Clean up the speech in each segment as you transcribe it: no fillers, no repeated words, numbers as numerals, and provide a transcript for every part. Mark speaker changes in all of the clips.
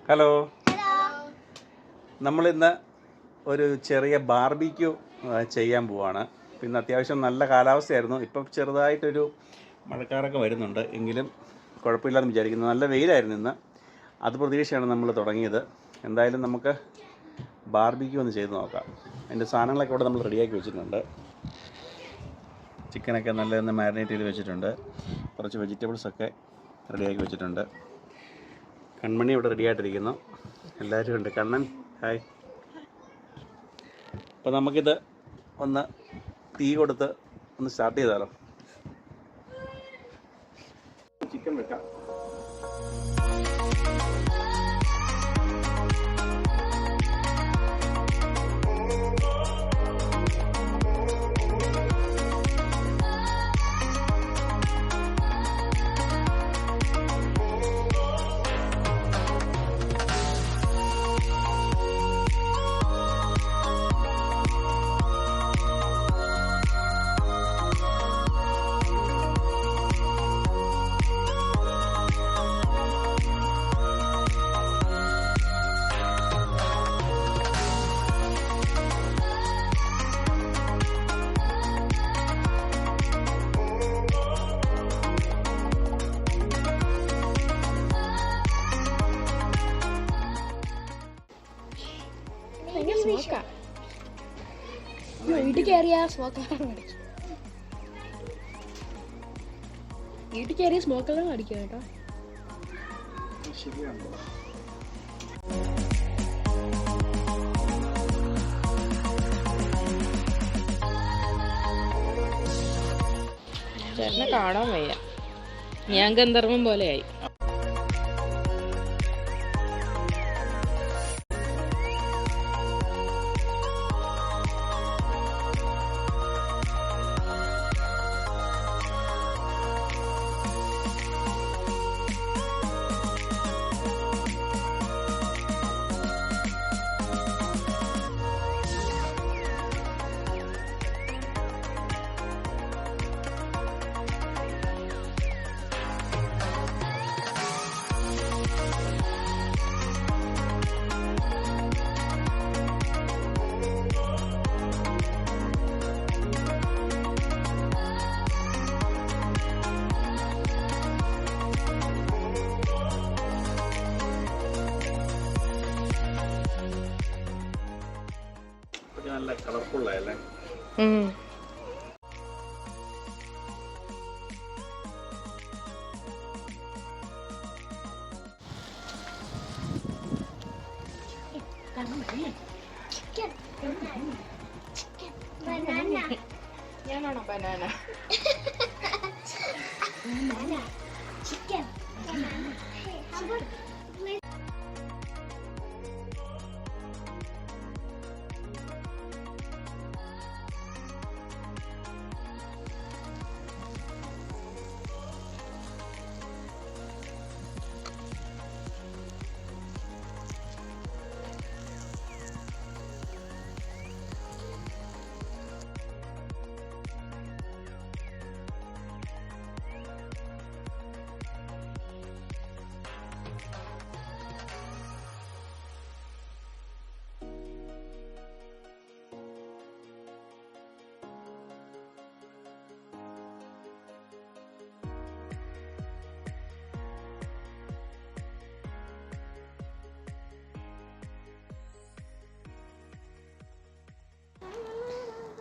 Speaker 1: Hello, നമ്മളിന്ന് ഒരു ചെറിയ ബാർബിക്യൂ ചെയ്യാൻ പോവാണ്. പിന്നെ അത്യാവശ്യം നല്ല കാലാവസ്ഥയായിരുന്നു. ഇപ്പം ചെറുതായിട്ടൊരു മഴക്കാറൊക്കെ വരുന്നുണ്ട്, എങ്കിലും കുഴപ്പമില്ലാന്ന് വിചാരിക്കുന്നു. നല്ല വെയിലായിരുന്നു ഇന്ന്. അത് പ്രതീക്ഷയാണ് നമ്മൾ തുടങ്ങിയത്. എന്തായാലും നമുക്ക് ബാർബിക്യൂ ഒന്ന് ചെയ്ത് നോക്കാം. അതിൻ്റെ സാധനങ്ങളൊക്കെ ഇവിടെ നമ്മൾ റെഡിയാക്കി വെച്ചിട്ടുണ്ട്. ചിക്കനൊക്കെ നല്ലതൊന്ന് മാരിനേറ്റ് ചെയ്ത് വെച്ചിട്ടുണ്ട്. കുറച്ച് വെജിറ്റബിൾസൊക്കെ റെഡിയാക്കി വെച്ചിട്ടുണ്ട്. കൺമണി ഇവിടെ റെഡി ആയിട്ടിരിക്കുന്നു. എല്ലാവരും ഉണ്ട്. കണ്ണൻ, ഹായ്. അപ്പോൾ നമുക്കിത് ഒന്ന് തീ കൊടുത്ത് ഒന്ന് സ്റ്റാർട്ട് ചെയ്താലോ. ചിക്കൻ വെക്കാം.
Speaker 2: വീട്ടിൽ കയറിയ സ്മോക്കെല്ലാം അടിക്കുക കേട്ടോ. ചേട്ടനെ കാണാൻ വയ്യ, ഞാൻ ഗന്ധർവൻ പോലെയായി.
Speaker 1: നല്ല കളർഫുള്ളായല്ലേ?
Speaker 2: ഞാനാണോ ബനാന?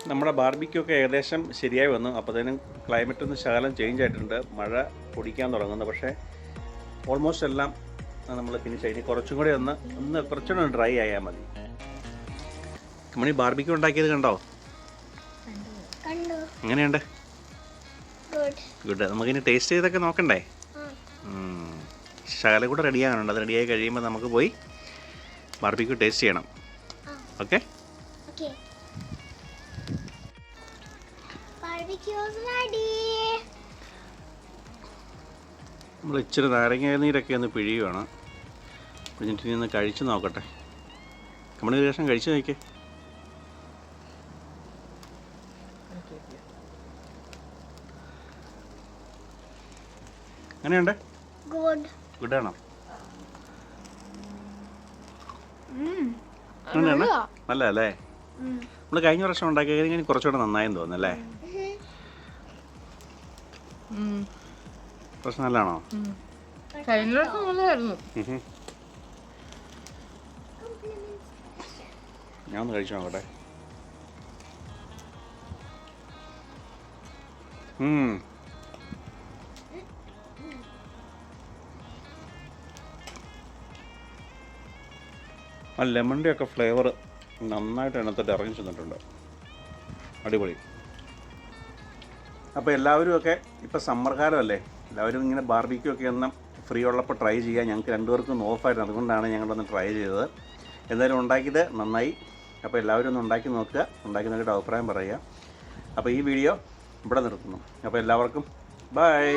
Speaker 1: നമ്മുടെ ബാർബിക്യൂ ഒക്കെ ഏകദേശം ശരിയായി വന്നു. അപ്പോഴത്തേനും ക്ലൈമറ്റ് ഒന്ന് ശകലം ചേഞ്ച് ആയിട്ടുണ്ട്. മഴ പൊടിക്കാൻ തുടങ്ങുന്നു. പക്ഷേ ഓൾമോസ്റ്റ് എല്ലാം നമ്മൾ ഫിനിഷ് ആയി. കുറച്ചും കൂടി ഒന്ന് കുറച്ചുകൂടെ ഡ്രൈ ആയാൽ മതി. നമ്മൾ ഈ ബാർബിക്യൂ ഉണ്ടാക്കിയത് കണ്ടോ? എങ്ങനെയുണ്ട്? ഗുഡ്. നമുക്കിനി ടേസ്റ്റ് ചെയ്തൊക്കെ നോക്കണ്ടേ? ശകലം കൂടെ റെഡിയാകാനുണ്ട്. അത് റെഡിയായി കഴിയുമ്പോൾ നമുക്ക് പോയി ബാർബിക്യൂ ടേസ്റ്റ് ചെയ്യണം. ഓക്കെ? നമ്മൾ ഇച്ചിരി നാരങ്ങ നീരൊക്കെ ഒന്ന് പിഴിയുവാണ്. പിഴിഞ്ഞിട്ട് ഇനി ഒന്ന് കഴിച്ച് നോക്കട്ടെ. നമ്മുടെ ശേഷം കഴിച്ച് നോക്കിയേ. എങ്ങനെയുണ്ട്?
Speaker 3: ഗുഡ്.
Speaker 1: ഗുഡാണോ? എങ്ങനെയാണ്? നല്ലതല്ലേ? നമ്മൾ കഴിഞ്ഞ വർഷം ഉണ്ടാക്കിയ കുറച്ചുകൂടെ നന്നായെന്ന് തോന്നുന്നല്ലേ? പ്രശ്നം നല്ലതാണോ?
Speaker 2: കഴിഞ്ഞ വർഷം നല്ലതായിരുന്നു.
Speaker 1: ഞാൻ ഒന്ന് കഴിച്ചു നോക്കട്ടെ. ആ ലെമണിൻ്റെ ഒക്കെ ഫ്ലേവർ നന്നായിട്ട് എണ്ണത്തിട്ട് ഇറങ്ങി ചെന്നിട്ടുണ്ട്. അടിപൊളി. അപ്പോൾ എല്ലാവരും ഒക്കെ ഇപ്പോൾ സമ്മർ കാലമല്ലേ, എല്ലാവരും ഇങ്ങനെ ബാർബിക്യൂ ഒക്കെ ഒന്ന് ഫ്രീ ഉള്ളപ്പോൾ ട്രൈ ചെയ്യുക. ഞങ്ങൾക്ക് രണ്ടുപേർക്കും ഓഫായിരുന്നു, അതുകൊണ്ടാണ് ഞങ്ങളൊന്ന് ട്രൈ ചെയ്തത്. എന്തായാലും ഉണ്ടാക്കിയത് നന്നായി. അപ്പോൾ എല്ലാവരും ഒന്ന് ഉണ്ടാക്കി നോക്കുക, ഉണ്ടാക്കി നോക്കിയിട്ട് അഭിപ്രായം പറയുക. അപ്പോൾ ഈ വീഡിയോ ഇവിടെ നിർത്തുന്നു. അപ്പോൾ എല്ലാവർക്കും ബൈ.